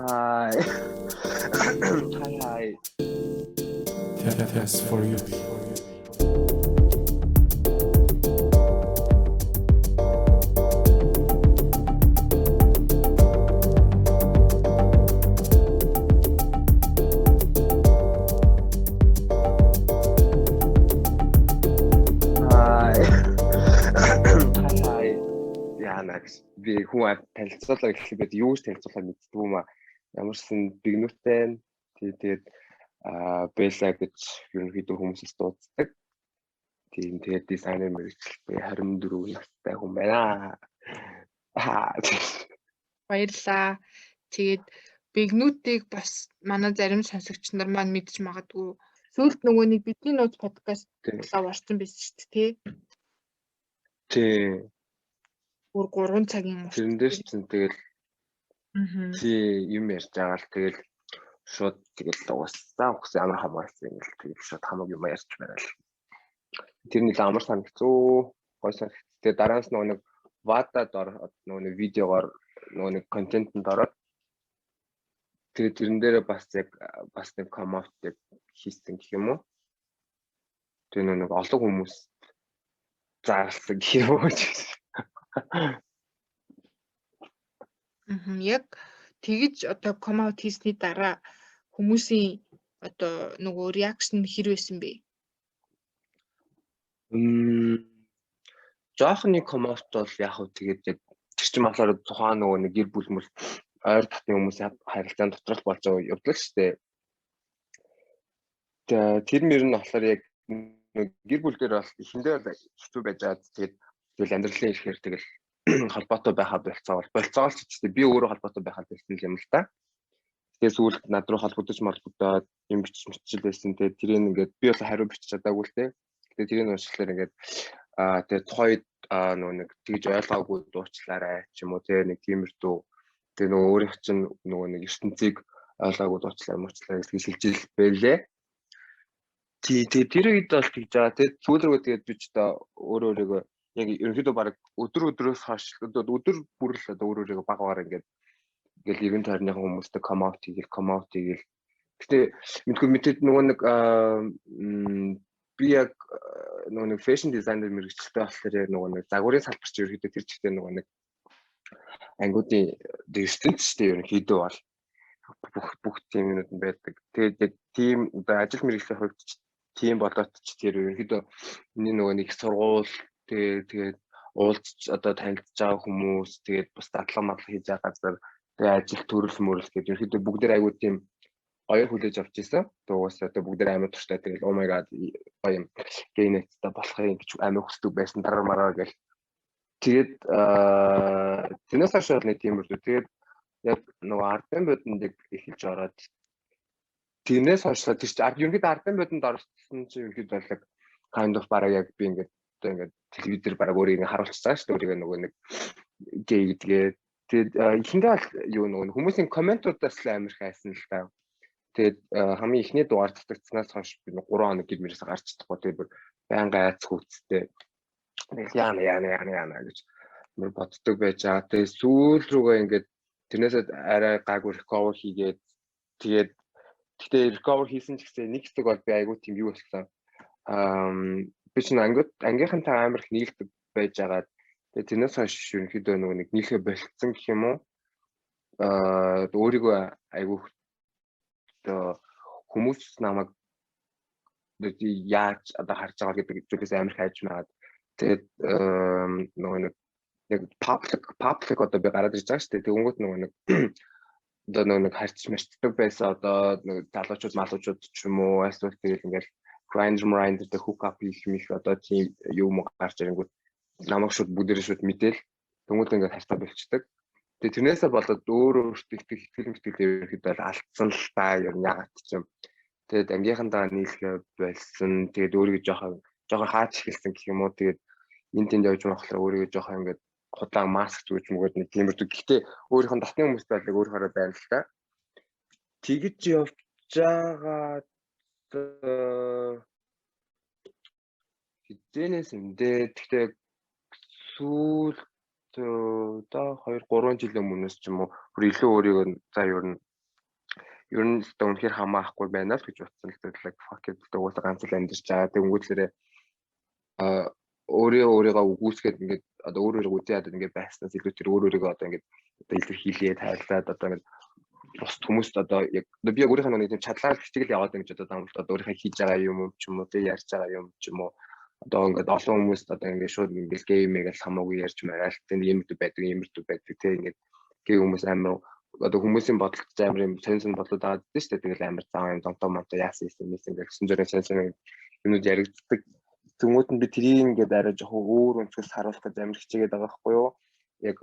Hi. Hi. Test for you. Hi. Яанагс би хүн танилцуулаа гэхэд юу ч танилцуулаа мэддгүй юм аа. Ямарсан бигнүүтэй тэгээд Бэла гэж ерөнхийдөө хүмүүсээс дууддаг. Тэгээд дизайнер мэргэжилтэй 24 настай хүн байна. Баярлаа. Тэгээд бигнүүдийг бас манай зарим сонсогч нар маань мэдж магадгүй. Сүүлд нөгөө нэг бидний нууц подкаст лав орсон байсан шүү дээ, тий. Бүр 3 цагийн урт. Тэрэндээс чинь тэгэл юм ярьж байгаа л тэгэл шууд тэгэл уусаа ямар хамаарсан юм л тэгэл шууд хамаг юм ярьж байна л. Тэр нэг амар санагцуу гой санагц. Тэгээ дараас нөгөө нэг ватад нөгөө нэг видеогоор нөгөө нэг контентэнд ороод тэгээ тэрэн дээрээ бас нэг коммент хийсэн гэх юм уу. Тэгээ нөгөө нэг олон хүмүүс заарлсан гэх юм уу. Яг тэгж одоо коммент хийсний дараа хүмүүсийн одоо нөгөө реакшн хэр байсан бэ? Жоохны коммент бол яг хөө тэгээд яг тэр чинь болохоор тухайн нөгөө нэг гэр бүл мөл ойр татны хүмүүс харилцаан доторх болж байгаа явдал шүү дээ. Тэр мөр нь болохоор яг гэр бүл дээр бол эхэндээ бол хэцүү байж байгаа. Тэгэл амьдралын ихээр тэгэл холбоотой байхаа болцоогоо ч гэжтэй би өөрөө холбоотой байхаа болсон юм л та. Тэгээ сүүлд над руу холбогдож молбогдоод юм бичил байсан. Тэгээ тэрийг ингээд би бол хариу бичиж чадаагүй л дээ. Тэгээ тэрийг уншихлаар ингээд тэгээ тухайд нөгөө нэг тэгж ойлгоогүй дуучлаарай ч юм уу тэгээ нэг тиймэрдүү тэгээ нөгөө өөрийнх чинь нөгөө нэг ертөнцийг ойлгоогүй дуучлаарай гэж хэлжил байлээ. Тэр үед бол тэгж байгаа. Тэгээ сүүлрээ тэгээд би ч өөрөөгөө яг ерөнхийдөө баг өдрөөс хойш өдөр бүр л өөрөөгөө багаар ингээд 90 тойрны хүмүүстэй коммент хийгээл. Гэтэ мэдээд нөгөө нэг би яг нөгөө нэг фэшн дизайнер мэргэжилтэй болохоор яг нөгөө нэг загварын салбарч ерөнхийдөө тэр чигтээ нөгөө нэг ангуудын ертөнцтэй ерөнхийдөө бол бүх тийм юмуд нь байдаг. Тэгээд яг тийм ажил мэргэжлийн хувьд тийм болоод ч тэр ерөнхийдөө миний нөгөө нэг сургууль тэгээд уулзч одоо танилцж байгаа хүмүүс тэгээд бас дадлага хийж байгаа газар тэгээд ажил төрөл мөрөл гэдэг ерөнхийдөө бүгдээр аягүй тийм гоё хүлээж авч ирсэн. Тэгээд уусаа бүгдээр амар турштай тэгээд oh my god гоё юм гейнэттэй болохын гэж амар хүсдэг байсан дараа мараа гэл. Тэгээд тэрнээс хойш нэг тийм үү. Тэгээд яг нөгөө ардын бодонд эхэлж ороод тэрнээс хойш тэр чинь ерөнхийдөө ардын бодонд орсон чинь ерөнхийдөө бол kind of бараг яг би ингээд телевизээр бараг өөрийг харуулчихсан шүү дээ. Өөрийгөө нөгөө нэг гей гэдгээ. Тэгээд ихэндээ бол юу нөгөө хүмүүсийн комментуудаас л амар их хайсан л та. Тэгээд хамгийн ихний дугаар татагдсанаас хойш би 3 хоног гэр мөрөөс гарч чадахгүй. Тэгээд байнга айц хүүцтэй. Яана гэж мөр боддог байж байгаа. Тэгээд сүүл рүүгээ ингээд тэрнээсээ арай гайгүй recover хийгээд тэгээд гэхдээ recover хийсэн ч гэсэн нэг хэсэг бол би айгүй тийм юу болсон. Би ч ангийнхантай амар их нийлдэг байж байгаа. Тэгээд тэрнээс хойш ерөнхийдөө нөгөө нэг нийлхэ болцсон гэх юм уу. Өөрийгөө айгүй хүмүүс намайг яаж одоо харж байгаа гэдэг зүйлээс амар хайж байгаа. Тэгээд нөгөө нэг яг public одоо би гараад ирж байгаа шүү дээ. Тэгэнгүүт нөгөө нэг одоо нөгөө нэг харьц мэрчдэг байсан одоо нэг залуучууд малуучууд ч юм уу эсвэл тэгэл ингээл grinder дээр hook up хийх одоо тийм юм гарч ирэнгүүт намайг шууд бүгдээрээ шууд мэдээл тэнгууд ингээд хайртай болчдөг. Тэгээ тэрнээсээ болоод өөртөө итгэл ерөөхдөө алдсан л та юм яагаад ч юм. Тэгээд ангийнхандаа нийлхэ болсон. Тэгээд өөрийгөө жоохон хаач эхэлсэн гэх юм уу. Тэгээд энд тэнд явж байхлаа өөрийгөө жоохон ингээд худаан маск зүгж мөгөөд нэг тиймэрдүү. Гэхдээ өөрийнх нь дотны хүмүүст байлаг өөрөөрөө байна л та. Тэгэж явж байгаа хэдэнээс эндээ тэгтээ сүүл одоо 2-3 жилийн өмнөөс ч юм уу бүр илүү өөрийгөө за ер нь ер нь л үнэхээр хамаахгүй байна л гэж утсан л төдлөг fuck it уусаа ганц л амьдэрч байгаа. Тэнгүүтлэрээ өөрийгөө үгүйсгээд ингээд одоо өөрийгөө үдээ ядад ингээд байснаас илүү тэр өөрийгөө одоо ингээд одоо илэрхийлээ тайлбараад одоо ингээд бус хүмүүст одоо яг би яг өөрийнхөө нэг тийм чадлаар хичээл яваад ингэж одоо таамаглаад одоо өөрийнхөө хийж байгаа юм ч юм уу тэг ярьж байгаа юм ч юм уу одоо ингээд олон хүмүүст одоо ингээд шууд ингээд геймийг л хамаагүй ярьж мараал тэг юм байдаг тэг ингээд гей хүмүүс амар одоо хүмүүсийн бодолд амар юм сонин бодлоод байгаа гэдэг шүү дээ. Тэгэл амар зам юм зонтоо монтоо яасан юм ингээд гэсэн зэрэг сонин юмуд яригддаг. Тэнгүүд нь би тэрийг ингээд арай жоохон өөр өнцгөөс харуулах гэж амар хичээгээд байгаа байхгүй юу? Яг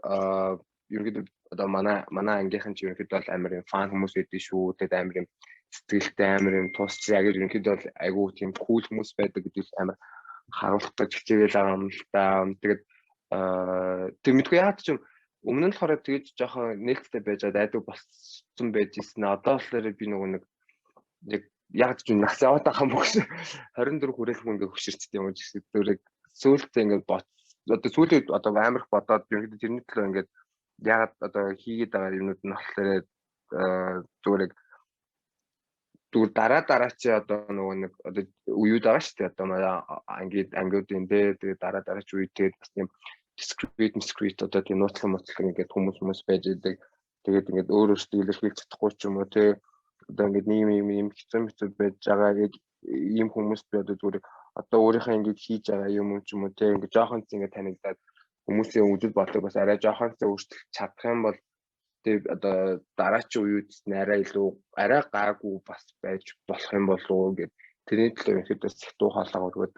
ерөнхийдөө одоо манай ангийнхан ч ерөнхийдөө бол амар юм фан хүмүүс байдаг шүү. Тэгээд амар юм сэтгэлтэй амар юм тусч яг ерөнхийдөө бол айгүй тийм кул хүмүүс байдаг гэдгийг амар харуулах гэж хичээгээл байгаа юм л да. Тэгээд тэг мэдгүй яа ч юм өмнө нь болохоор тэгж жоохон нээлттэй байж айдаг болсон байж ирсэн. Одоо болохоор би нөгөө нэг яг ч нас яваад байгаа юм багш 24 хүрээлгүй ингээ хөшөрчтэй юм шиг зүрэг сүүлдээ ингээ одоо сүүлд одоо амар их бодоод ерөнхийдөө тэрний төлөө ингээ ягаад одоо хийгээд байгаа юмнууд нь болохоор зүрэг дараа чи одоо нөгөө нэг одоо үеуд байгаа шүү дээ одоо манай ангиудын тэгээд дараа чи үед тэгээд бас юм discrete одоо тийм нууцлан ингээд хүмүүс байж идэг тэгээд ингээд өөрөөсөө илэрхийлж чадахгүй ч юм уу те одоо ингээд ийм хэцүү байж байгаа яг ийм хүмүүс би одоо зүгээр одоо өөрийнхөө ингээд хийж байгаа юм ч юм уу те ингээд жоохон ч ингээд танигдаад хүмүүсийн үзэл бодлого бас арай жоохон ч өөрчлөх чадах юм бол тэг одоо дараачийн үеуд арай илүү арай гаагүй бас байж болох юм болов уу гэд тэрний төлөө ихэд бас их дуу хоолой өргөд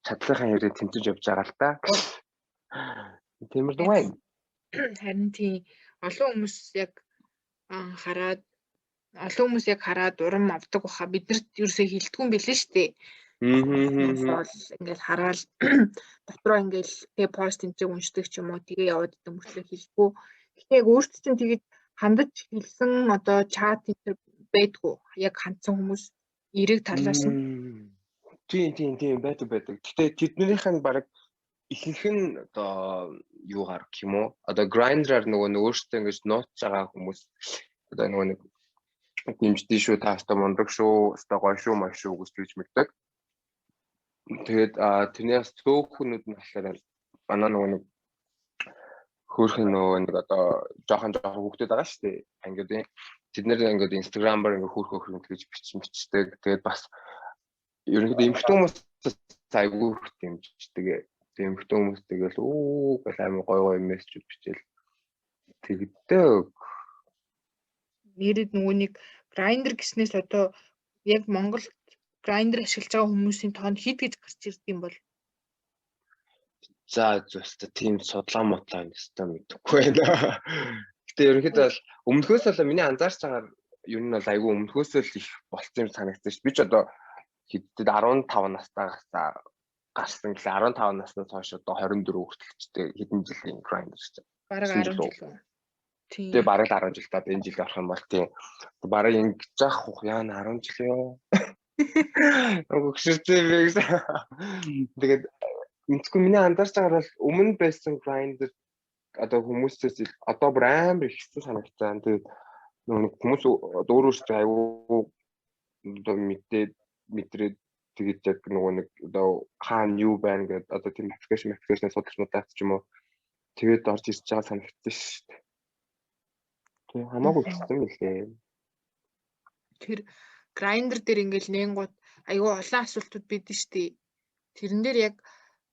чадлынхаа хэрэг тэмцэж явж байгаа л та. Тиймэр дугай. Харин тийм олон хүмүүс яг хараад урам авдаг баха биднэрт ерөөсөө хилдэггүй юм билээ шүү дээ. Бол ингээл хараал дотроо ингээл тэгээ пост тэмцээг уншдаг ч юм уу тэгээ яваад идэв мөртлөө хэлэхгүй. Гэхдээ яг өөрт чинь тэгээд хандаж хэлсэн одоо чат энэ байдгүй. Яг хандсан хүмүүс эрэг талаас нь. Тийм байдаг. Гэхдээ тэднийх нь баг ихэнх нь одоо юугаар гэх юм уу? Одоо грайндераар нөгөө өөртөө ингэж нууц байгаа хүмүүс одоо нөгөө нэг дэмждээ шүү та хэвээр мундаг шүү, хэвээр гоё шүү, маш шүү гэж мэддэг. Тэгээд тэрнээс төөхнүүд нь болохоор манай нөгөө нэг хөөрхөн нөгөө нэг одоо жоохон хүүхдүүд байгаа шүү дээ. Ангиудын тэд нэр ингээд инстаграмаар ингээд хөөрхөн гэж бичдэг. Тэгээд бас ерөнхийдөө эмхтэн хүмүүс айгүй дэмждэг. Эмхтэн хүмүүс тэгэл гэл амар гоё мессежүүд бичээл тэгдэг. Нэрэд нөгөө нэг грайндер гэснээс одоо яг Монгол грайндер ашиглаж байгаа хүмүүсийн тоон хэд гэж гарч ирдэг юм бол за зөвхөн тийм судлаа мотлаа нэстэ мэдэхгүй байна. Гэтэ ерөнхийдөө бол өмнөхөөс л миний анзаарч байгаа юм нь бол айгүй өмнөхөөс л их болцсон юм санагдсан шүү. Би ч одоо хэдтэй 15 настайгаас гарсан гэлээ 15 наснаас хойш одоо 24 хүртэлчтэй хэдэн жилийн грайндер шүү. Бараг 10 жил. Тэгээ бараг 10 жил та энэ жил орох юм бол тийм бараг ингэж яах вэ яана 10 жил ёо. Өгшөртэй би гэсэн. Тэгээд мэдгүй миний анзаарч байгаа бол өмнө байсан грайндер одоо хүмүүсээс одоо бүр амар их хэцүү санагцсан. Тэгээд нөгөө хүмүүс өөрөөсөө аюу одоо мэдрээд тэгээд яг нөгөө нэг одоо хаана юу байна гэдэг одоо тийм аппликейшн судалснуудаас ч юм уу тэгээд орж ирж байгаа санагдсан шүү дээ. Тэгээ хамаагүй хэцүү юм лээ. Тэр грайндер дээр ингээл нэнгууд аюу олон асуултууд бидэн штий. Тэрэн дээр яг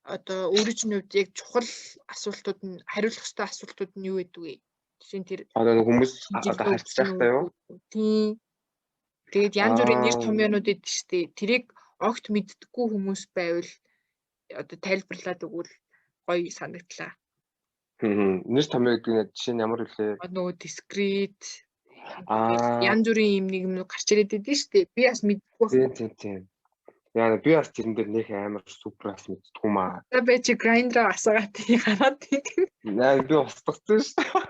одоо өөрийн хувьд яг чухал асуултууд нь хариулах ёстой асуултууд нь юу гэдэг вэ? Жишээ нь тэр одоо хүмүүс одоо харьцаж байхдаа юу? Тийм. Тэгээд янз бүрийн нэр томьёонууд идэв штий. Тэрийг огт мэддэггүй хүмүүс байвал одоо тайлбарлаад өгвөл гоё санагдлаа. Нэр томьёо гэдэг нь жишээ нь ямар вэ? Нөгөө дискрет янз бүрийн юм нэг юм гарч ирээд идэв штий. Би бас мэддэггүй. Тийм. Яа би бас тэрэн дээр нөх амар суперас мэддэггүй маа. За би чи грайндер асаагаад тий гараад тий. Яа би устгацсан шүү.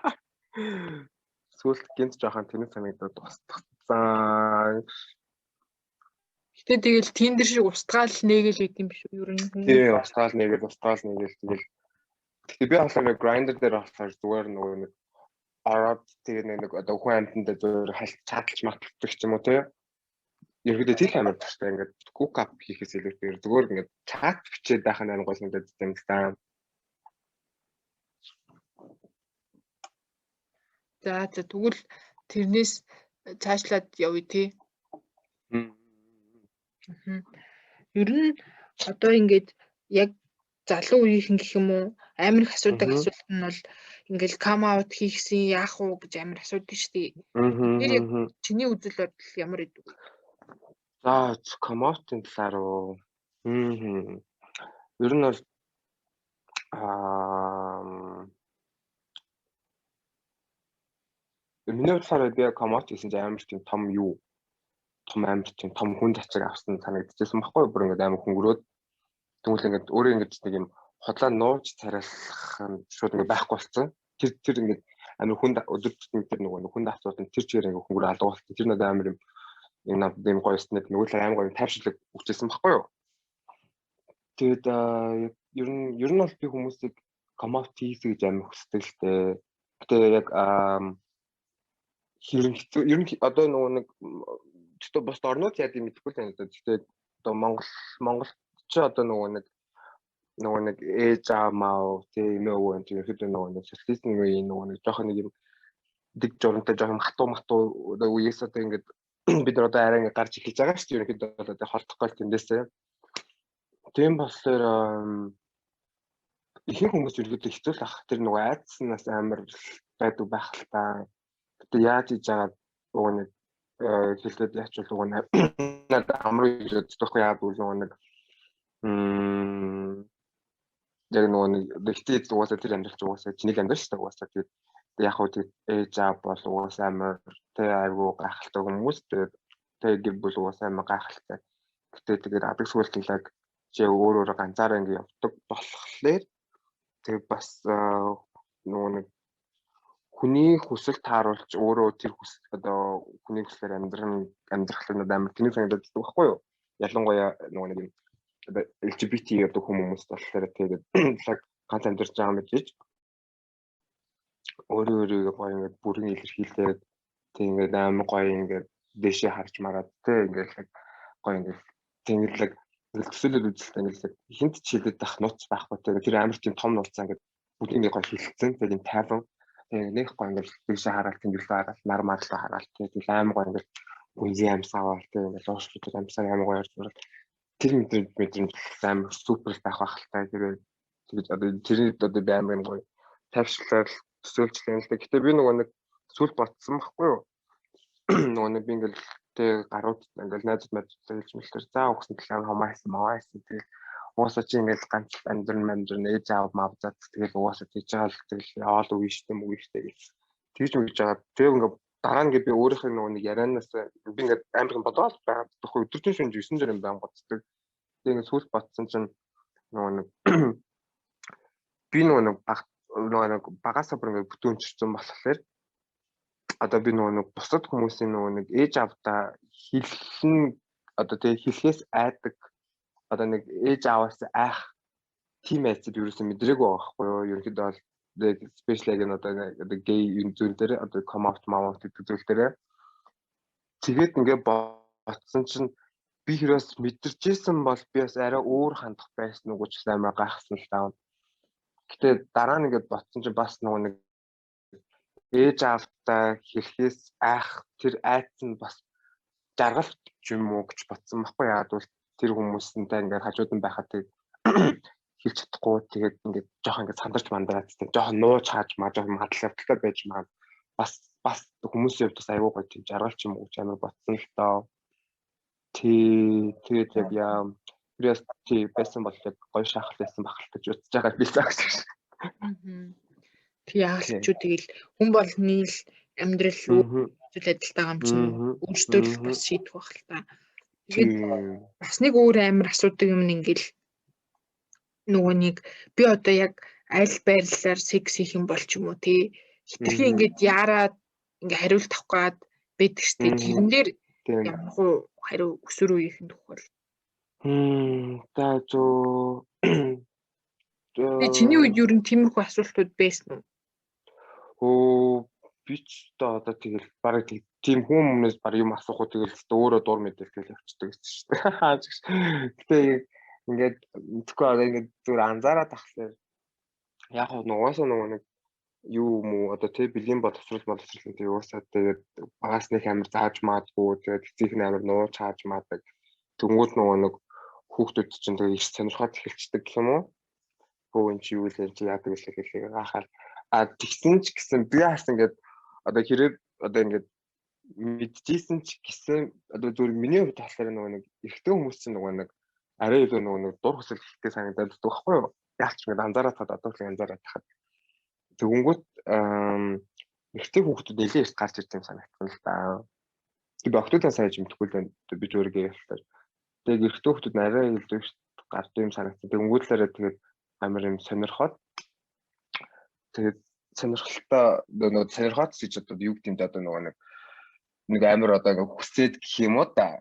Сүүлд гинт жоохон тэнэг санагдаад устгацсан. Гэтэ тэгэл тэн дээр шиг устгаал нээгэл байт юм биш үү? Ер нь. Тий, устгаал нээгэл тэгэл. Гэтэ би болохоор грайндер дээр болохоор зүгээр нөгөө нэг ороод тэгээд нэг одоо хүн амьтанд зөвөр чадалж матдаг ч юм уу тий. Ерөөдөө тэр амар тустай ингээд cook up хийхээс илүүтэйгээр зүгээр ингээд чат бичээд байх нь гол нэг юм та. За тэгвэл тэрнээс цаашлаад явъя тий. Ер нь одоо ингээд яг залуу үеийнхэн гэх юм уу амар их асуудаг асуулт нь бол ингээд come out хийхсэн яах уу гэж амар асуудаг шүү дээ. Тэр яг чиний үзэл бодол ямар идэв? За come out-ын талаар уу. Ер нь бол миний бодлоор би come out гэсэн чинь амар тийм том юу том амар тийм том хүн зацаг авсан санагдчихсан байхгүй бүр ингээд амар хөнгөрөөд тэгвэл ингээд өөрөө ингээд нэг юм хотлоо нууж царайлах шууд ингээд байхгүй болсон. Тэр ингээд амар хүнд өдөр тутмын тэр нөгөө хүнд асуудал тэр чигээр ингээд хөнгөр алга болсон. Тэр надад амар юм гоёсныг нөгөө л амар гоё тайвширлаг өгчээсэн байхгүй юу. Тэгээд ер нь бол би хүмүүсийг come out хийх гэж амар хүсдэг л дээ. Гэтэ яг ер нь одоо нөгөө нэг гэхдээ бос орнууд яа гэм мэдэхгүй л байна. Гэхдээ одоо Монгол ч одоо нөгөө нэг ээж аамаа тийм өвөө энэ ихэд нөгөө нэг социализм үеийн нөгөө нэг жоох нэг юм дэг журамтай жоох хатуу үеэс одоо ингээд бид нар одоо арай ингээд гарч эхэлж байгаа шүү дээ. Ерөнхийдөө одоо холдохгүй тэндээсээ. Тийм болохоор ихэнх хүмүүс ерөнхийдөө хэцүү л ах. Тэр нөгөө айдснаас амар байдаг байх л та. Гэтэ яаж хийж байгаа нөгөө нэг хэлээд яачвал нөгөө надад амар гэж боддоггүй яа бүр нөгөө нэг яг нөгөө нэг ихтэй угаасаа тэр амьдралч угаасаа чиний амьдрал шүү дээ угаасаа тэгээд яг хөө тэгээд ээж аа бол угаасаа амар тэг айгу гайхалтай хүмүүс тэгээд гэр бүл угаасаа амар гайхалтай. Гэтэ тэгээд адаг сүлтлэг чи өөрөө ганцаараа ингэ явдаг болохоор тэгээд бас нөгөө нэг хүний хүсэл тааруулж өөрөө тэр хүсэл одоо хүний хүслээр амьдрах нь амар тэнийг санагдаад байдаг байхгүй юу? Ялангуяа нөгөө нэг одоо LGBT одоо хүмүүс болохоор тэгээд ганц амьдарч байгаа мэт гэж өөрөө гоё ингээд бүрэн илэрхийлээд тэг ингээд амар гоё ингээд дэшээ харж мараад тэг ингээд гоё ингээд тэнгэрлэг төсөөлөд үзэлтэй ингээд хинт ч хилээд байх нууц байхгүй тэг тэр амар тийм том нууцаа ингээд бүгдийг гоё хилцэн тэг юм тайван тэг нэг гоё ингээд дэшээ хараад тэнгэрлээ хараад нар марлаа хараад тэг амар гоё ингээд үнэн амсаавал тэг ингээд лоошлууд амсаа амар гоё ярьж мараад тэр мэдрэмж амар супер таах байх л та тэгээд одоо тэрний одоо би амар юм гоё тавьшлал төсөөлчлээ л дээ. Гэтэ би нөгөө нэг сүл ботсон байхгүй юу? Нөгөө нэг би ингээл тэг гарууд ингээл найзууд хэлж мэлтэр за өгсөн талаар хамаасан маваасан тэгэл уусаа чи ингээл ганц амьдрын ээж аав мавзаад тэгэл уусаа тийж байгаа л тэгэл яваал үгүй штэ мөг штэ гэж тэгж үгж байгаа. Тэг ингээд дараа нь би өөрийнхөө нөгөө нэг ярианаас би ингээд амар юм бодоод байгаа. Тэгэхгүй өдөржин шүнж 9 зэрэг байн гоцдаг. Тэг ингээд сүл ботсон чинь нөгөө нэг би нөгөө нэг багасаа бүр ингээд бүтүүнчсэн болохоор одоо би нөгөө нэг бусад хүмүүсийн нөгөө нэг ээж авдаа хэлхэн одоо тэгээ хэлхээс айдаг одоо нэг ээж аваас айх тийм айцыг ерөөсөө мэдрээгүй байгаа байхгүй юу? Ерөнхийдөө бол спешиал яг одоо гей юм зүйл дээр одоо come out гэдэг зүйл дээр тэгээд ингээд ботсон чинь би хэрвээс мэдэрчээсэн бол би бас арай өөр хандах байсан уу гэж амар гайхсан л даа. Гэтэ дараа нь ингээд ботсон чинь бас нөгөө нэг ээж аавтаа хэлхээс айх тэр айц нь бас жаргалт юм уу гэж бодсон байхгүй яад бол тэр хүмүүсэнтэй ингээд хажууд нь байхад тэг хэлж чадахгүй тэгээд ингээд жоох ингээд сандарч мандраад тэг жоох нууж хааж жоох мадлал явдалтай байж маа бас хүмүүсийн хувьд бас аюу гой тийм жаргалч юм уу гэж амар бодсон л доо. Тэгээд яг яа тэрээс тий байсан бол яг гой шахал байсан бахал гэж үзэж байгаа би цагш. Тэг яагаад ч үү тэгэл хүн болгоны л амьдрал зүйл адилтайгаа юм чинь өөртөө л бас шийдэх байх л та. Тэгээд бас нэг өөр амар асуудаг юм ингээл нөгөө нэг би одоо яг аль байрлалаар секс хийх юм бол ч юм уу тий хитрхи ингээд яараад ингээ хариулт авах гад байдаг штеп тэрэн дээр ямар хуу хариу өсөр үеийнхэн төгөл. За зөө Чиний үед юу н тиймэрхүү асуултууд байсан уу? би ч одоо тэгэл бараг тийм хүмүүнээс баг юм асуухад тэгэл өөрөө дур мэдээлэл явчихдаг гэсэн шүү дээ. Гэтэ ингээд мэдхгүй одоо ингээд зүгээр анзаараад тахлаа. Яг нугасаа нэг юу юм уу одоо тэг бэлгийн боловсрол тэг уусаад тэгээд багаас нэг амар зааж маадгүй тэгээд эцэг нь амар нууж хааж маадаг. Тэнгүүд нэг хүүхдүүд чинь тэгээд их сонирхоод эхэлчихдэг гэх юм уу? Хөө энэ чи юу л чи яадаг вэ гэхлээр гахаад тэгсэн ч гэсэн би хаас ингээд одоо хэрэг одоо ингээд мэдчихсэн ч гэсэн одоо зүгээр миний хувьд болохоор нэг эрэгтэй хүмүүс чинь нэг арай илүү нэг дур хүсэл ихтэй санагдаад байдаг байхгүй юу? Яг ч ингээд анзаараад таад одоо л анзаараад тахад тэгэнгүүт эрэгтэй хүүхдүүд нэлээд их гарч ирж байгаа санагдсан л да. Би октодоо сайн мэдхгүй л байна. Би зүгээр ярьлаа. Тэгээд эрэгтэй хүүхдүүд арай илүү гарч юм санагдсан. Тэгэнгүүтлээрээ тэгээд амар юм сонирхоод тэгээд сонирхолтой нөгөө сонирхоод ч одоо юу гэдэг юм да одоо нэг амар одоо ингээ хүсээд гэх юм уу да.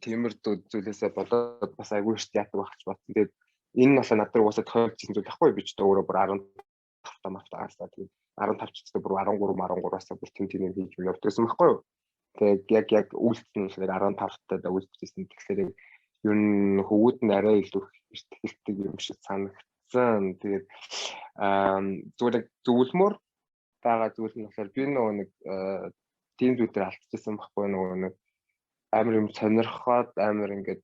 Тиймэр зүйлээсээ болоод бас айгүй их яадаг багч бат. Тэгээд энэ бас надад уусаа тохиолдсон зүйл байхгүй би ч өөрөө бүр 15 мафтаасаа тэгээд 15 ч гэсэн бүр 13-13-аас бүр тийм хийж явдагсан байхгүй юу. Тэгээд яг үйлчлэн болохоор 15 таа үйлчлсэн тэгэхээр ер нь хөвгүүд нь арай илүү ихтэй юм шиг санагдсан. Тэгээд зүгээр зөвлөмөр байгаа зүйл нь болохоор би нэг тийм зүйлээр алдчихсан байхгүй нэг амар юм сонирхоод амар ингээд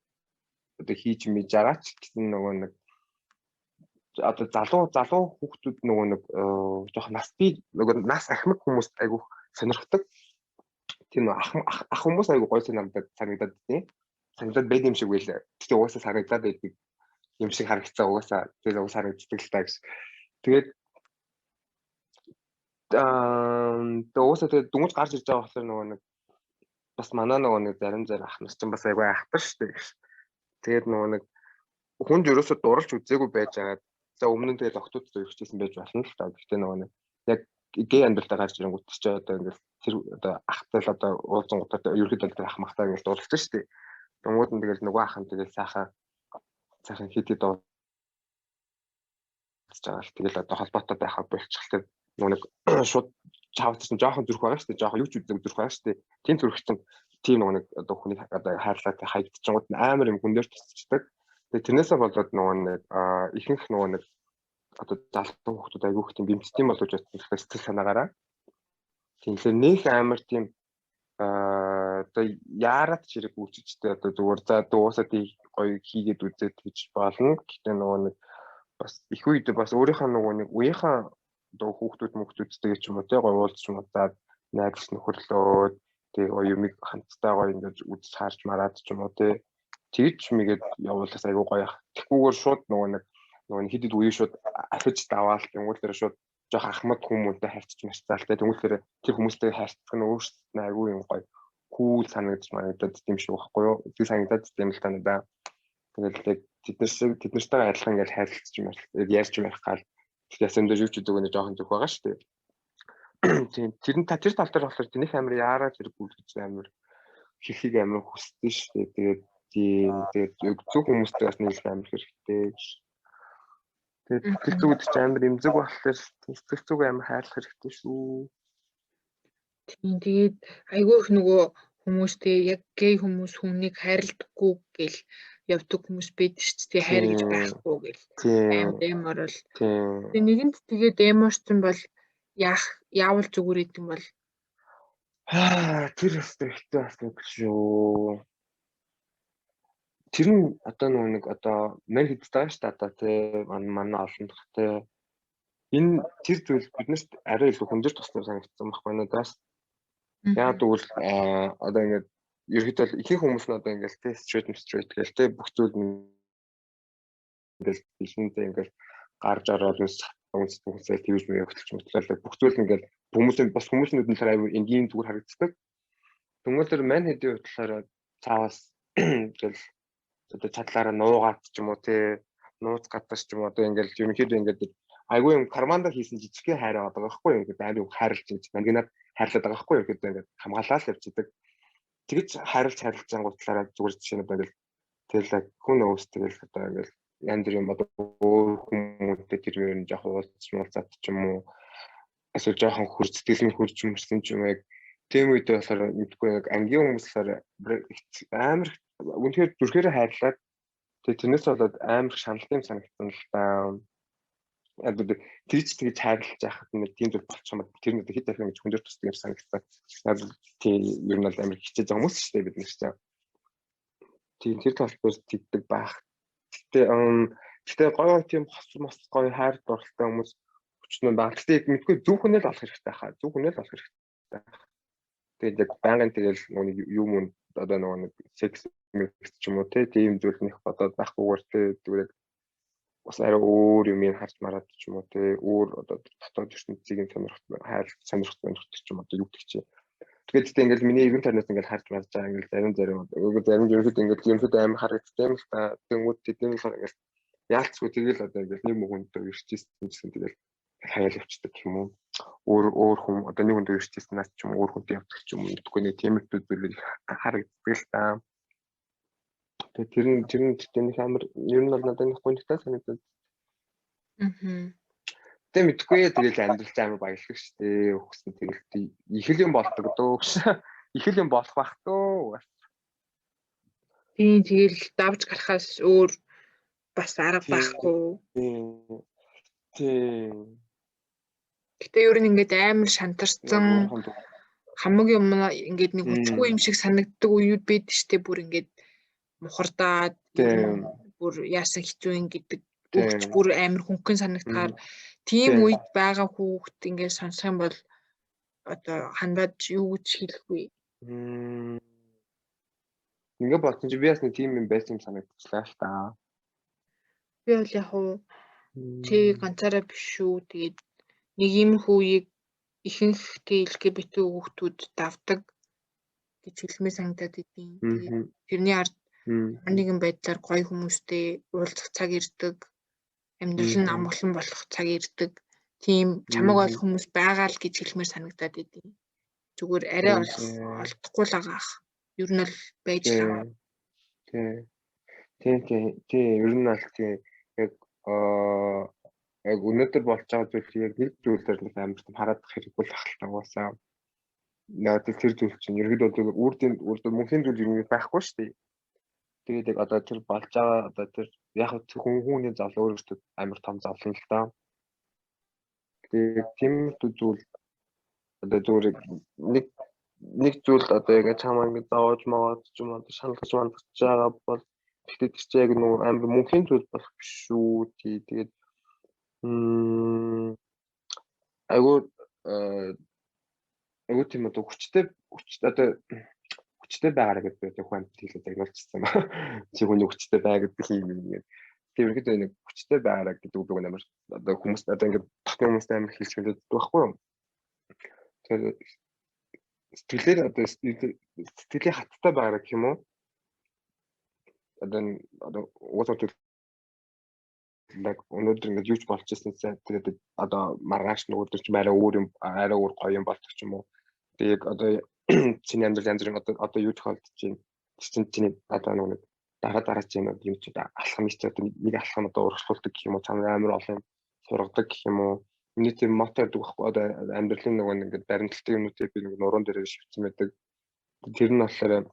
одоо хийж мэж байгаа ч гэсэн нэг одоо залуу хүүхдүүд нэг жоох насны нас ахмад хүмүүс айгу сонирхдаг. Тийм ах хүмүүс айгу гоё санагдаад тийм. Санагдаад байд юм шиг байлаа. Тэгтээ угаасаа санагдаад байдаг юм шиг харагдсан угаасаа тэгэл угаасаа харагддаг л таа гэж. Тэгээд угаасаа тэгээд дүнж гарч ирж байгаа болохоор нэг бас манаа нэг зарим ах нас чинь бас айгу айхтар шүү дээ. Тэгээд нэг хүнд ерөөсө дурлж үзээгүй байж байгаа. За өмнө нь тэгээд октод зөвчөжсэн байж болно л та. Гэхдээ нэг яг гей амьдралтаа гарч ирэнгүүт ч одоо ингээд тэр одоо ахтал одоо уулзсан гутаа ерөөдөө тэр ах махтаа ингээд дурлж шүү дээ. Тэнгүүд нь тэгэл нөгөө ах нь тэгэл сайхан хитэд дуулж байгаа л тэгэл одоо холбоотой байхаа болчихлоо. Нэг шууд чавцсан жоохон зүрх байгаа шүү дээ. Жоохон юу ч үзэг зүрх байгаа шүү дээ. Тийм зүрх чинь тийм нэг одоо хүний одоо хайрлаатай хайгдчихгууд амар юм хүнээр тусчдаг. Тэгээ тэрнээсээ болоод нэг ихэнх нэг одоо залуу хүмүүс айгүйх тийм бэмцтийн болож байсан сэтгэл санаагаараа. Тэгэхээр нэг амар тийм одоо яарад ч хэрэг үүсчтэй одоо зүгээр за дуусаад гоё хийгээд үзээд гэж болно. Гэхдээ нэг бас их үед бас өөрийнхөө нэг үеийнхэн одоо хүүхдүүдтэйгээ ч юм уу те гоё уулзч юм уу за найз нөхөрлөө тэгээ гоё юмыг хамтдаа гоё ингэж үзэж харж мараад ч юм уу те тэгж мэгээд явуулаас айгүй гоё ах. Тэгхгүйгээр шууд нэг хидэд үе шууд ахиж даваал тэнгуулээр шууд жоох ахмад хүмүүстэй харьцаж марцаалтай тэнгуулээр тэр хүмүүстэй харьцах нь өөрсдөө айгүй юм гоё кул санагдаж тийм шиг байхгүй юу. Тэг санагдаад тийм л танаа. Тэгэл тэднэртэй адилхан ингээд харилцаж ярьж ярих гал ясам дээр юу ч үгүй нэг жоохон зүг байгаа шүү дээ. Тийм тэр тал дээр болохоор тэнийх амир яараад хэрэггүй гэж амир хийхийг амир хүсдэг шүү дээ. Тэгээд зөв хүмүүстэй бас нийлэх амир хэрэгтэй. Тэгээд сэтгэл зүгт ч амир эмзэг болохоор сэтгэл зүг амир хайрлах хэрэгтэй шүү. Тийм тэгээд айгүй их нөгөө хүмүүстэй яг гей хүмүүс хүнийг хайрладаггүй гэл явдаг хүмүүс байдаг шүү дээ. Хайр гэж байхгүй гэл. Амар эмор бол. Тэгээд нэгэнд тэгээд эморсон бол яавал зүгээр гэдэг юм бол тэр өстэй бас нэг шүү. Тэр нь одоо нэг одоо мэн хэдтэй шүү дээ одоо тий манай олон дах тий энэ тэр зүйл биднэрт арай илүү хүндрэл туслах санагдсан байхгүй надаас. Яг тэгвэл одоо ингээд ерөөдөө ихэнх хүмүүс нь одоо ингээд тий straight гээл тий бүх зүйл ингээд бишэнтэй ингээд гарч ороод хүмүүсээ тэгж мэй хөтлөж мэтлээ бүх зүйл ингээд хүмүүсийн нүдэн дээр аюу энгийн зүгээр харагддаг. Тэнгүүтэр мань хэдийн бодлохоор цаавас гэл одоо чадлаараа нуугаад ч юм уу тий нууц гадаж ч юм уу одоо ингээд ерөнхийдөө ингээд айгүй юм карманда хийсэн жижигхэн хайр байгаа байхгүй юу ингээд амар хайрлж ингэж мангинаад хайрлаад байгаа байхгүй юу гэдэг ингээд хамгаалаад явчихдаг. Тэгэж хайрлж ангуутлаараа зүгээр жишээнүүд ингээд тэгэл хүн өөрсдөө одоо ингээд янз бүр юм одоо өөр хүмүүстэй тэр юм жоох уулзч муулзаад ч юм уу эсвэл жоохон сэтгэл нь хурж юмсан ч юм яг тийм үед болохоор мэдгүй яг ангийн хүмүүс болохоор амар үнэхээр зүрхээрээ хайрлаад тэгээ тэрнээс болоод амар шаналт юм санагдсан л та. Яг тэгж хайрлаж яхад нэг тийм зүйл болчих юм. Тэр нэг хэд дахин гэж хүндөр тусдаг юм санагдсан. Яг тийм ер нь бол амар хичээж байгаа хүмүүс шүү дээ бид нар ч. Тийм тэр талбар тэгдэг байх. Гэтэ гоё тийм мос гоё хайр дурлалтай хүмүүс өчнөө баг. Гэтэ мэдгүй зөв хүнээ л олох хэрэгтэй хаа. Зөв хүнээ л олох хэрэгтэй. Тэгээд яг байнгын тэгэл нэг юм одоо нэг секс ч юм уу тийм зүйл нэх бодоод байхгүйгээр тэгвэл бас арай өөр юм харж мараад ч юм уу өөр одоо дотоод ертөнцийн сонирхолтой ч юм одоо юу гэдэг чи. Тэгээд ингээл миний ивент тарнаас ингээл харж марж байгаа ингээл зарим ерөөд амар харагдсан юм л та. Тэнгүүд тэдний болохоор ингээл яалцгүй тэгэл одоо ингээл нэг мөнгөнд ирчихсэн гэсэн тэгэл хаяал явчихдаг юм уу. Өөр хүн одоо нэг хүнд ирчихсэн нас ч юм өөр хүнд явдаг ч юм уу. Тэгвэл нэг тиймэрхүү зүйлийг харагддаг л та. Тэгээд тэр нь тэнийх амар ер нь бол надад нэг гонхтой санагдаад. Тэг мэдгүй тэгэл амьдралч амар баялаг шүү дээ. Өгсөн тэгэл их л юм болдог дөө. Их л юм болох бах дөө. Тийм тэгэл давж гарахаас өөр бас арга байхгүй. Тийм. Гэтэ ер нь ингээд амар шантарсан хамаг юм ингээд нэг хүчгүй юм шиг санагддаг үеуд бид штэ бүр ингээд мухардаад бүр яасан хэцүү юм гэдэг өгч бүр амар хөнгөн санагдахаар тийм үед байгаа хүүхд ингээд сонсох юм бол одоо хандаад юу гэж хэлэхгүй. Ингээ бодсон чи би бас нэг тийм юм байсан юм санагдчихлаа л та. Би бол яг хуу чи ганцаараа биш шүү. Тэгээд нэг иймэрхүү үеийг ихэнх LGBT хүүхдүүд давдаг гэж хэлмээр санагдаад идэв. Тэгээд тэрний ард нэгэн байдлаар гоё хүмүүстэй уулзах цаг ирдэг, амьдрал нь амгалан болох цаг ирдэг. Тийм чамаг ойлгох хүмүүс байгаа л гэж хэлмээр санагдаад идэв. Зүгээр арай олдохгүй л байгаа ах. Ер нь л байж байгаа. Тийм. Ер нь бол тийм яг өнөөдөр болж байгаа зүйл яг нэг зүйлээр нэг амар хараад хэрэггүй л ахaltaа уусаа. Надад тэр зүйл чинь ерөөдөө үрдэн мөнхийн зүйл юм байхгүй шүү дээ. Тэгээд яг одоо тэр болж байгаа одоо тэр яг хүний зовлон өөрөөсөө амар том зовлон л даа. Тэгээд тийм зүйл одоо зүгээр нэг зүйл одоо яг чамаа ингэ зааж маад ч юм уу шаналгаж мандаж байгаа бол тэгтээ тэр чинь яг нэг амар мөнхийн зүйл болох биш шүү. Тэгээд айгуу тийм одоо хүчтэй байгаараа гэдэг яг хүн хэлээд агуулчихсан ба. Чи хүний хүчтэй бай гэдэг юм ингээд. Тэрхэд нэг хүчтэй байгаараа гэдэг үг амар одоо хүмүүс одоо ингээд тахны хүмүүстэй амар хэлж хэлээд байхгүй юу? Тэгэхээр сэтгэлээр одоо сэтгэлийн хаттай байгаараа гэх юм уу? Одоо уусаад яг өнөөдөр ингээд юуч болж ирсэнсээ тэгээд одоо маргааш нөгөөдөр ч арай өөр гоё юм болчих юм уу. Тэгээд одоо чиний амьдрал янз бүрийн одоо юу тохиолдож байна. Чиний одоо нэг дараа чинь юм чи алхам хийж одоо нэг алхам одоо урагшлуулдаг гэх юм уу. Чамд амар олон сургадаг гэх юм уу. Миний тийм мото гэдэг байхгүй одоо амьдралын нөгөө ингээд баримтлагтай юмнуудыг би нэг нуруунд дээрээ шивцэн байдаг. Тэр нь болохоор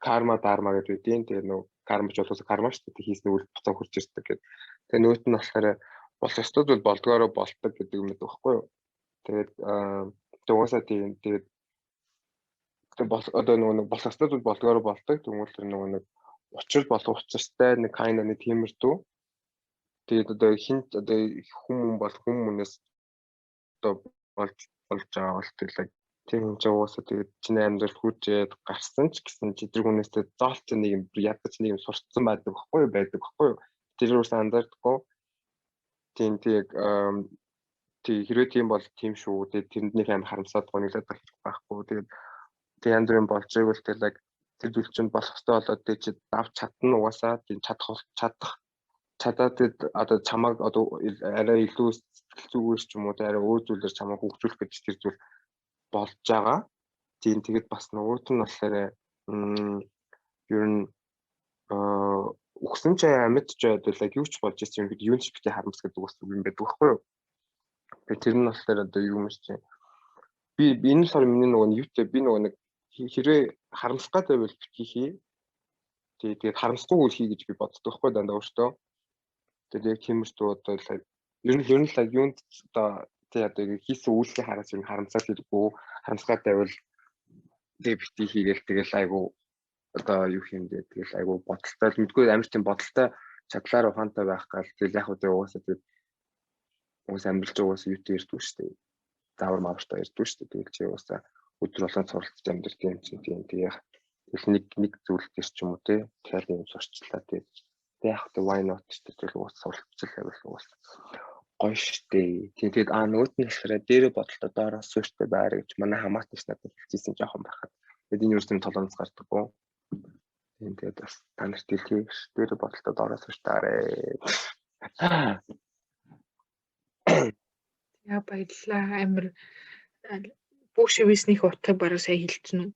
карма дарма гэдэг үгтэй. Тэгээд нөгөө кармач болоос карма шүү дээ хийсний үйл буцаа хурж ирдэг гэдэг. Тэгээ нөгөөт нь болохоор болох ёстой зүйл болдгоороо болдог гэдэг юм байхгүй юу. Тэгээд угаасаа тэгээд одоо нөгөө болох ёстой зүйл болдгоороо болдог. Тэгвэл тэр нөгөө нэг учир болох учиртай нэг kind нэг тиймэрдүү. Тэгээд одоо хинт одоо хүн бол хүмүүнээс одоо болж байгаа бол тэгэл тийм ч угаасаа тэгээд чиний амьдрал хүчээд гарсан ч гэсэн чи тэр хүнээсээ зоолч нэг юм ядаж нэг юм сурцсан байдаг байхгүй юу. Тэр үс андардаггүй. Тийм хэрвээ тийм бол тийм шүү. Тэгээд тэрэнднийх аим харамсаад гониглаад байхгүй. Тэгээд янз бүрийн болж байвал тэгэл тэр зүйл чинь болох ёстой болоод тэгээд чи давч чадна угаасаа тийм чадаад одоо чамайг одоо арай илүү зүгээрч ч юм уу арай өөр зүйлээр чамайг хөгжүүлэх гэж тэр зүйл болж байгаа. Тийм тэгээд бас нөгөөт нь болохоор ер нь өгсөн ч амьд ч байдлаа юу ч болж ирсэн юм гээд юу ч битээ харамс гэдэг бас үг юм байдаг байхгүй юу. Тэгээ тэр нь болохоор одоо юу юм чи. Би энэ сар миний нөгөө YouTube би нөгөө нэг хэрвээ харамсах гэдэг бол битгий. Тэгээд харамсахгүй үйл хий гэж би боддог байхгүй дандаа өөртөө. Тэгээд яг тиймэрхүү одоо ер нь л юунд одоо тий одоо хийсэн үйлсээ хараас ер нь харамсаад ирдэггүй. Харамсгаад байвал тэг битгий хийгээл тэгэл айгу одоо юу юм дээ тэгэл айгу бодолтой мэдгүй амар тийм бодолтой чадлаар ухаантай байх гал тэгэл яг одоо угаасаа тэг уус амжилт угаасаа юутэй ирдүү шүү дээ. Заавар мавртай ирдүү шүү дээ. Тэгэл чи угаасаа өдөр болгон суралцж амьдрэх юм чинь тийм тэгээ нэг зүйл дээр ч юм уу те тэгэл юм сурчлаа те яг тэ why not тэгэл уус суралцчих байвал уус гоё штэ тэгээд нөгөөт нь болохоор дээрээ бодолтой доороос сууштай байр гэж манай хамаатч надад хэлчихсэн жоохон байхад тэгээд энэ юусэн толгоноос гардаггүй тэгээд бас та нарт хэлхий дээрээ бодолтой доороос суuштаарэ яа баярлаа амир бүх шивэснийх утгыг бараг сайн хэлчихнэ үү?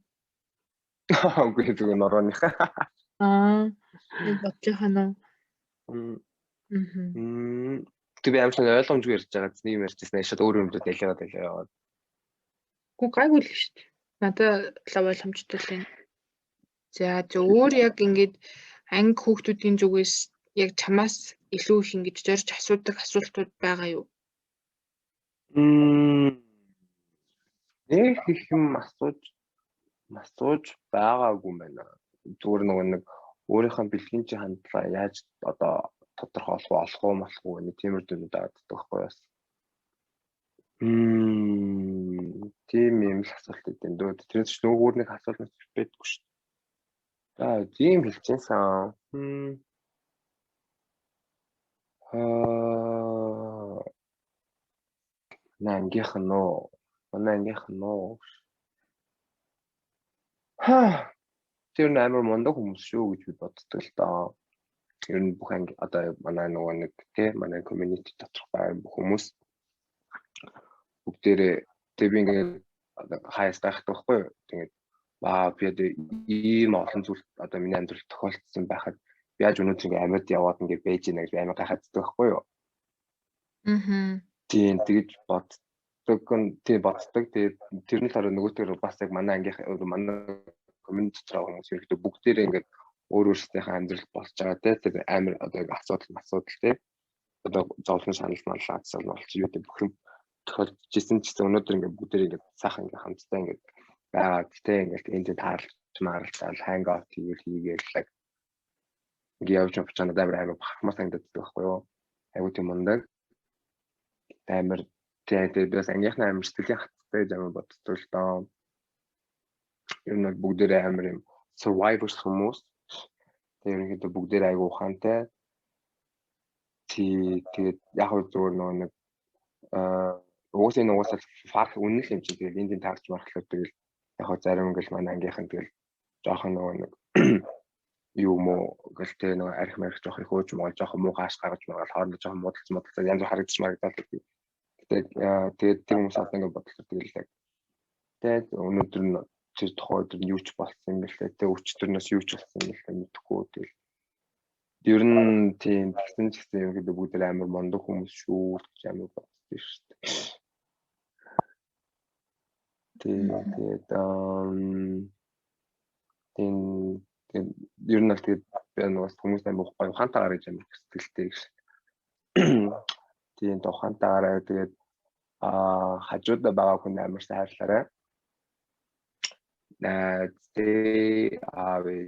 Үгүй зүгээр норооных. Энэ бодлохоо Тэг би амарсан ойлгомжгүй ярьж байгаа зү юм ярьжсэн шууд өөр юмруу дэлгээд яваад. Гүн гайгүй л шүү дээ. Надад лав ойлгомжтой л байна. За өөр яг ингээд анги хүүхдүүдийн зүгээс яг чамаас илүү их ингэж зорж асуудаг асуултууд байгаа юу? Нэг их юм асууж байгаагүй юм байна. Зүгээр нэг өөрийнхөө бэлгийн чи хандлага яаж одоо тодорхойлох болохгүй нэг тиймэр зүйл даадаг байхгүй бас. Тийм юм л асуулт өгдөн дөө. Тэрээс ч нөгөө нэг асуулт байдаггүй шүү. За тийм хэлчихсэн. Манай ангийнх нь тэр амар мондог хүмүүс шүү гэж би боддог л доо. Ер нь бүх анги одоо манай нөгөө нэг тий манай community доторх байгаа бүх хүмүүс бүгдээрээ тэг би ингээд хаяас байхдаг байхгүй юу. Тэгээд би ийм олон зүйл одоо миний амьдралд тохиолдсон байхад би яаж өнөөдөр ингээд амьд яваад ингээд байж ийна гэж амар гайхацдаг байхгүй юу. Тийм тэгж боддог. Тэгээд тэр нь л нөгөөтөр бас яг манай ангийнх манай community доторх хүмүүс ирэхдээ бүгдээрээ ингээд өөр өөрсдийнхээ амьдрал болж байгаа те тэр амар одоо асуудал те одоо зовлон шанал маллаацсан болж юу гэдэг бүх юм тохиолдчихсэн ч гэсэн өнөөдөр ингээд бүгдээр ингээд сайхан ингээд хамтдаа ингээд байгаа те ингээд энд таарлж маралцал ханг аут хийгээл ингээд явж байгаа надад амар бахархмаар санагддаг байхгүй юу айгуу тийм мундаг амар тэгээд бас ангийнхны амар сэтгэлийн хаттай юм боддог л доо ер нь бүгдээрээ амар юм survivors хүмүүс ерөнхийдөө бүгдээр айгуу ухаантай. Тэгээд яг зүгээр нэг уусаа фарх үнэн л юм чи тэгээд энд таарч мархлаа тэгэл яг зарим ингээл манай ангийнхан тэгэл жоохон нэг юм уу гэлтэй нэг арх марх жоох их өөж мөн жоохон муу хааш гаргаж магаал хоорондоо жоохон муудалцсан яг харагдчих марагдаад тэгээд тийм хүмүүс одоо ингээд бодлоо тэгэл тэгээд өнөөдөр нь тэр тухай өдөр нь юу ч болсон юм гэлээ тэ өчтөрнөөс юу ч болсон юм гэлээ мэдэхгүй тэгэл ер нь тийм тэгсэн ч гэсэн юм гэдэг бүгд амар мондог хүмүүс шүү гэж амар боддог шүү дээ. Тэгээд ер нь л тэгээд би нэг хүмүүс амар гоё ухаантайгаар гэж амар сэтгэлтэй гэж. Тийм ухаантайгаар тэгээд хажуудаа байгаа хүн амар сайрлаарай. Тэ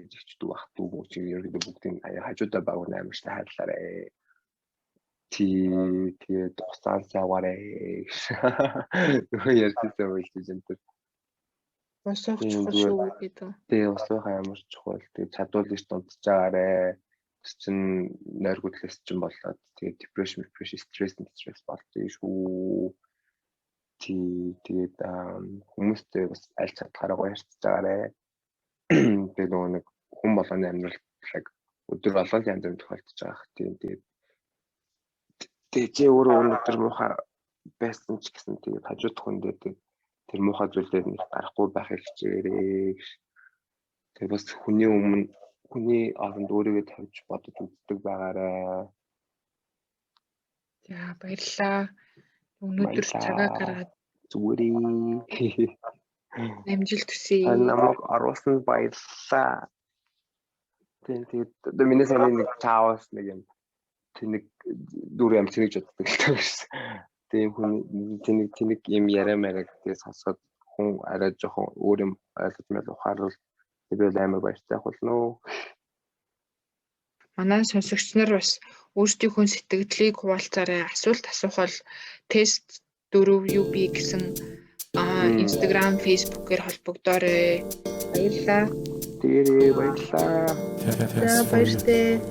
жигчдүү бах дүү чи ерөөдөө бүгдийн хажуудаа баг амар хайрлаарэ. Тэгээд уцаан саваарэ. Юу ярьсан вэ гэж Босооч шүү гэдэг. Тэгээд усуухан ямар чухал тэгээд чадварлаж дунджаагаарэ. Чин нойр хөдлөс чин болоод тэгээд depression, stress болдог шүү. Тэгээд хүмүүстэй бас аль чадхаараа гоё харьцаж байгаарэ. Тэгээд нөгөө нэг хүн болгоны амьдрал өдөр болгон янз бүр тохиолдож байгаа. Тэгээд чи өөрөө өнөөдөр муухай байсан ч гэсэн тэгээд хажууд хүндээ тэр муухай зүйлээр нэг гарахгүй байхыг хичээрээ. Тэгээд бас хүний оронд өөрийгөө тавьж бодож үздэг байгаарэ. За баярлалаа. Өнөөдөр цагаа гаргаад Зүгээрээ. амжилт хүсье. Намайг оруулсан баярлалаа. Тэгээд одоо миний сайн нэг чаавс нэг юм тэнэг дүр юм тэнэж боддог л тааш. Тийм хүн тэнэг юм яриамаараа гэдээ сонсоод хүн арай жоохон өөр юм ойлгож мэл ухаарвал тэгэл амар баяртай болно. Манай сонсогч нар бас өөрсдийнхөө сэтгэлдлийг хуваалцаарай. Асуулт асуух бол тест 4UB гэсэн Instagram, Facebook-ээр холбогдоорой. Баярлалаа. Тэрээ баярлалаа. За баяртай.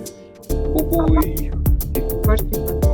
Ой.